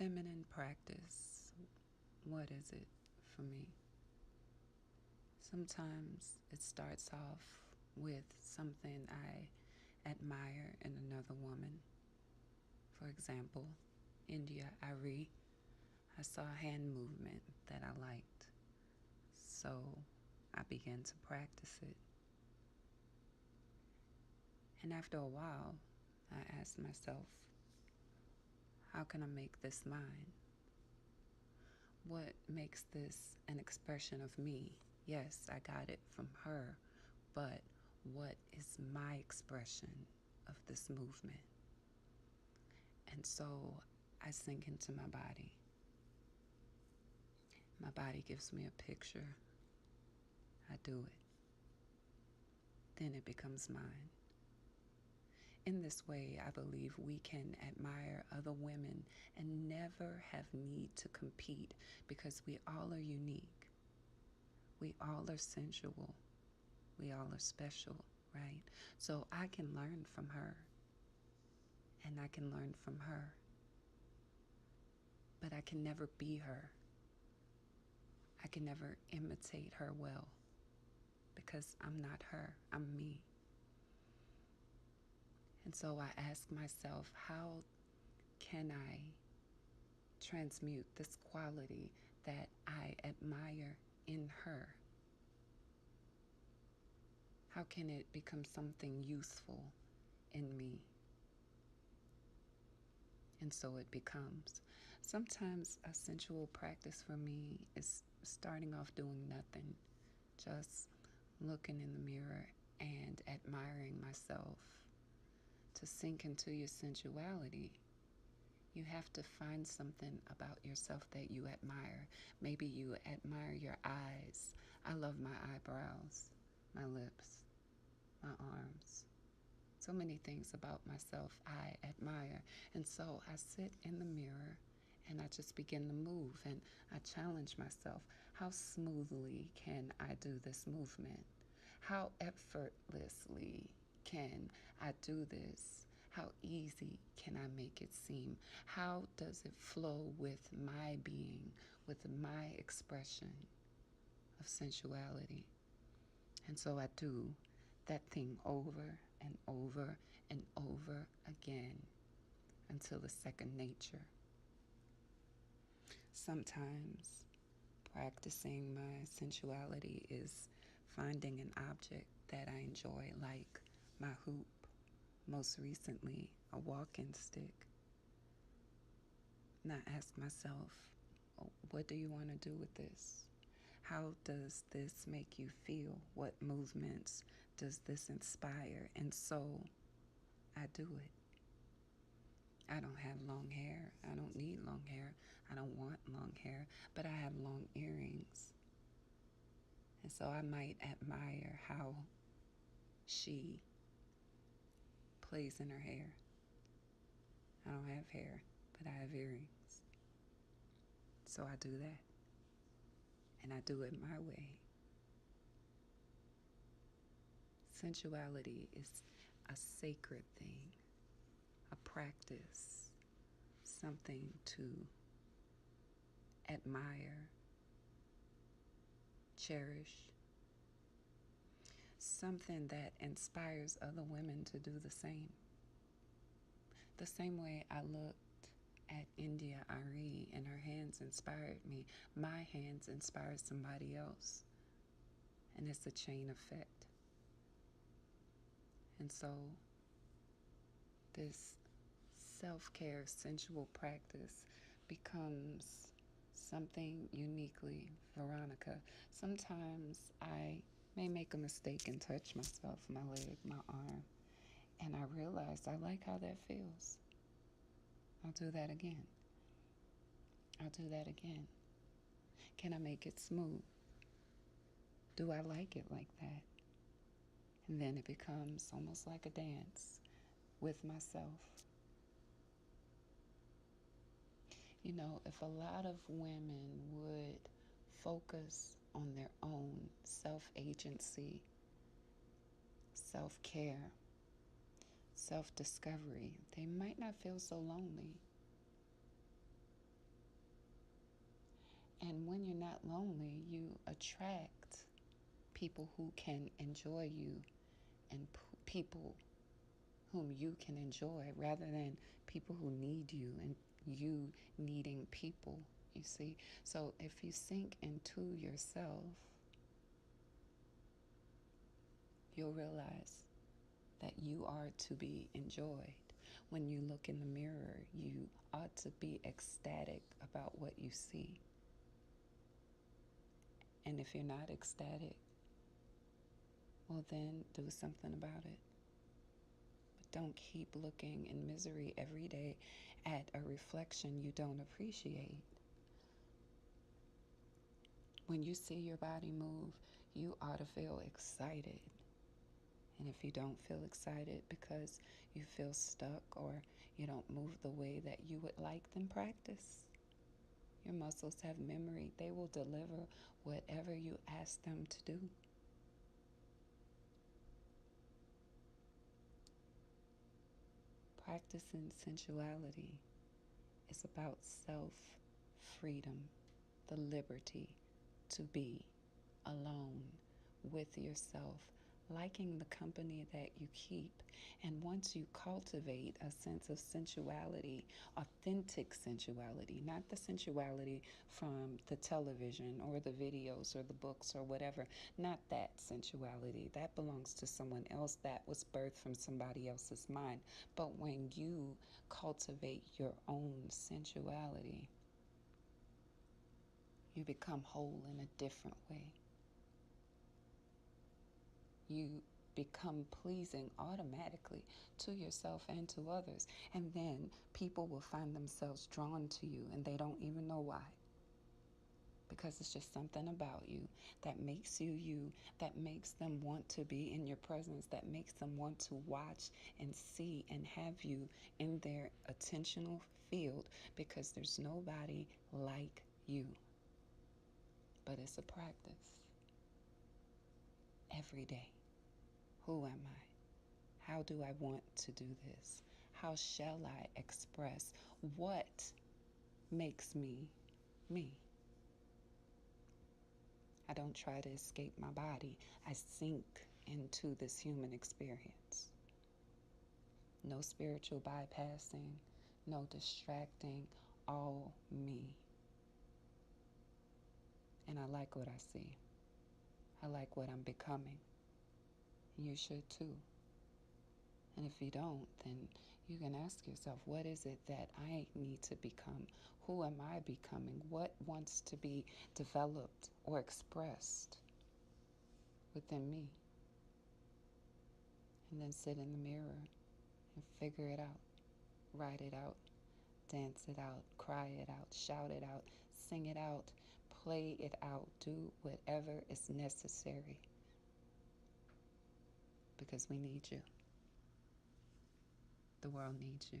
feminine practice, what is it for me? Sometimes it starts off with something I admire in another woman. For example, India Ari, I saw a hand movement that I liked, so I began to practice it. And after a while, I asked myself, how can I make this mine? What makes this an expression of me? Yes, I got it from her, but what is my expression of this movement? And so I sink into my body. My body gives me a picture. I do it. Then it becomes mine. In this way, I believe we can admire other women and never have need to compete because we all are unique. We all are sensual. We all are special, right? So I can learn from her and I can learn from her. But I can never be her. I can never imitate her well because I'm not her, I'm me. And so I ask myself, how can I transmute this quality that I admire in her? How can it become something useful in me? And so it becomes. Sometimes a sensual practice for me is starting off doing nothing, just looking in the mirror and admiring myself. To sink into your sensuality, you have to find something about yourself that you admire. Maybe you admire your eyes. I love my eyebrows, my lips, my arms. So many things about myself I admire. And so I sit in the mirror and I just begin to move and I challenge myself. How smoothly can I do this movement? How effortlessly can I do this? How easy can I make it seem? How does it flow with my being, with my expression of sensuality? And so I do that thing over and over and over again until it's second nature. Sometimes practicing my sensuality is finding an object that I enjoy, like my hoop, most recently a walking stick. And I ask myself, oh, what do you want to do with this? How does this make you feel? What movements does this inspire? And so I do it. I don't have long hair. I don't need long hair. I don't want long hair, but I have long earrings. And so I might admire how she plays in her hair. I don't have hair, but I have earrings. So I do that. And I do it my way. Sensuality is a sacred thing, a practice, something to admire, cherish, something that inspires other women to do the same. The same way I looked at India Ari and her hands inspired me, my hands inspired somebody else. And it's a chain effect. And so this self-care, sensual practice becomes something uniquely Veronica. Sometimes I may make a mistake and touch myself, my leg, my arm, and I realize I like how that feels. I'll do that again. I'll do that again. Can I make it smooth? Do I like it like that? And then it becomes almost like a dance with myself. You know, if a lot of women would focus on their own self-agency, self-care, self-discovery, they might not feel so lonely. And when you're not lonely, you attract people who can enjoy you and people whom you can enjoy rather than people who need you and you needing people, you see. So if you sink into yourself, you'll realize that you are to be enjoyed. When you look in the mirror, you ought to be ecstatic about what you see. And if you're not ecstatic, well, then do something about it. But don't keep looking in misery every day at a reflection you don't appreciate. When you see your body move, you ought to feel excited. And if you don't feel excited because you feel stuck or you don't move the way that you would like, then practice. Your muscles have memory. They will deliver whatever you ask them to do. Practicing sensuality is about self-freedom, the liberty to be alone with yourself, liking the company that you keep. And once you cultivate a sense of sensuality, authentic sensuality, not the sensuality from the television or the videos or the books or whatever, not that sensuality. That belongs to someone else. That was birthed from somebody else's mind. But when you cultivate your own sensuality, you become whole in a different way. You become pleasing automatically to yourself and to others. And then people will find themselves drawn to you and they don't even know why. Because it's just something about you that makes you you, that makes them want to be in your presence, that makes them want to watch and see and have you in their attentional field because there's nobody like you. But it's a practice every day. Who am I? How do I want to do this? How shall I express what makes me me? I don't try to escape my body. I sink into this human experience. No spiritual bypassing, no distracting, all me. And I like what I see. I like what I'm becoming. And you should too. And if you don't, then you can ask yourself, what is it that I need to become? Who am I becoming? What wants to be developed or expressed within me? And then sit in the mirror and figure it out. Write it out. Dance it out. Cry it out. Shout it out. Sing it out. Play it out. Do whatever is necessary. Because we need you. The world needs you.